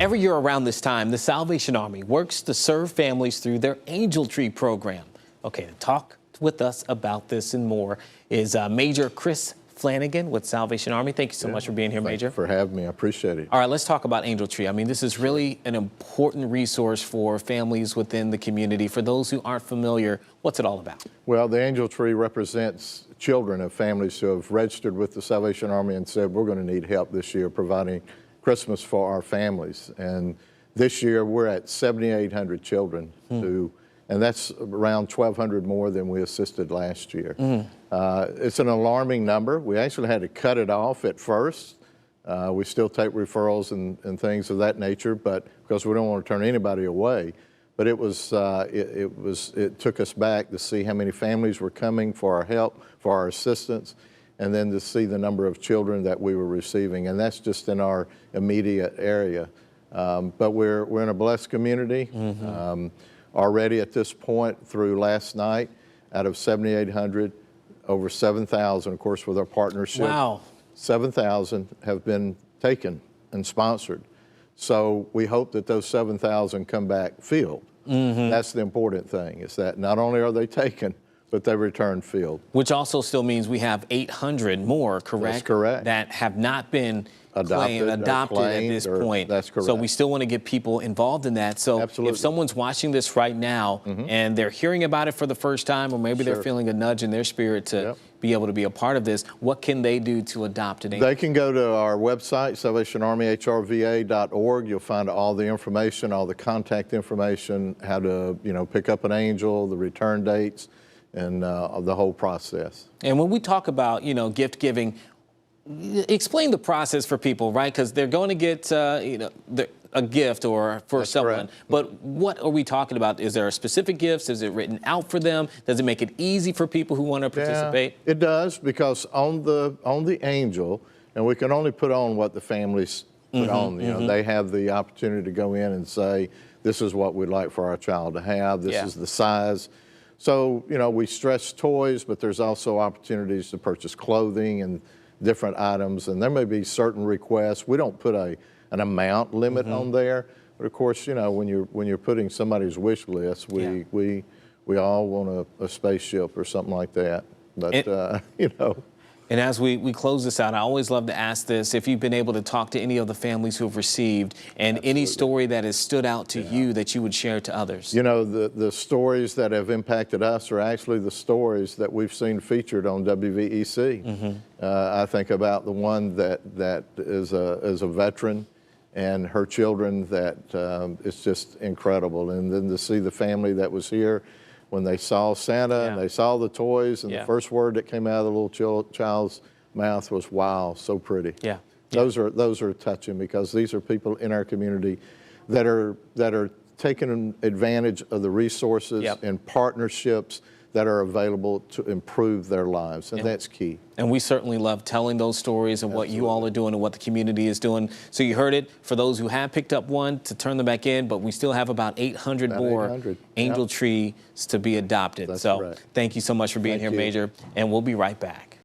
Every year around this time, the Salvation Army works to serve families through their Angel Tree program. Okay, to talk with us about this and more is Major Chris Flanagan with Salvation Army. Thank you so much for being here, Major. Thanks for having me. I appreciate it. All right, let's talk about Angel Tree. I mean, this is really an important resource for families within the community. For those who aren't familiar, what's it all about? Well, the Angel Tree represents children of families who have registered with the Salvation Army and said, we're going to need help this year providing Christmas for our families. And this year we're at 7,800 children who, and that's around 1,200 more than we assisted last year. It's an alarming number. We actually had to cut it off at first. We still take referrals and things of that nature, but because we don't want to turn anybody away. But it took us back to see how many families were coming for our help, for our assistance, and then to see the number of children that we were receiving. And that's just in our immediate area. But we're in a blessed community. Already at this point, through last night, out of 7,800, over 7,000, of course, with our partnership. Wow. 7,000 have been taken and sponsored. So we hope that those 7,000 come back filled. That's the important thing, is that not only are they taken, but they return filled. Which also still means we have 800 more, correct? That's correct. That have not been adopted at this point. That's correct. So we still want to get people involved in that. So Absolutely. If someone's watching this right now and they're hearing about it for the first time, or maybe they're feeling a nudge in their spirit to be able to be a part of this, what can they do to adopt an angel? They can go to our website, salvationarmyhrva.org. You'll find all the information, all the contact information, how to pick up an angel, the return dates, and the whole process. And when we talk about, gift giving, explain the process for people, right? Because they're going to get, a gift or for someone. Correct. But what are we talking about? Is there a specific gifts? Is it written out for them? Does it make it easy for people who want to participate? Yeah, it does, because on the angel, and we can only put on what the families put on. They have the opportunity to go in and say, this is what we'd like for our child to have. This is the size. So, we stress toys, but there's also opportunities to purchase clothing and different items, and there may be certain requests. We don't put an amount limit on there, but of course, when you're putting somebody's wish list, we all want a spaceship or something like that. But And as we close this out, I always love to ask this, if you've been able to talk to any of the families who have received, and any story that has stood out to you that you would share to others. The stories that have impacted us are actually the stories that we've seen featured on WVEC. I think about the one that is a veteran and her children, that is just incredible. And then to see the family that was here when they saw Santa and they saw the toys, and the first word that came out of the little child's mouth was, wow, so pretty. Those are touching, because these are people in our community that are taking advantage of the resources and partnerships that are available to improve their lives, and that's key. And we certainly love telling those stories and what you all are doing and what the community is doing. So you heard it, for those who have picked up one, to turn them back in, but we still have about 800 more Angel Trees to be adopted. That's so correct. Thank you so much for being here, Major, and we'll be right back.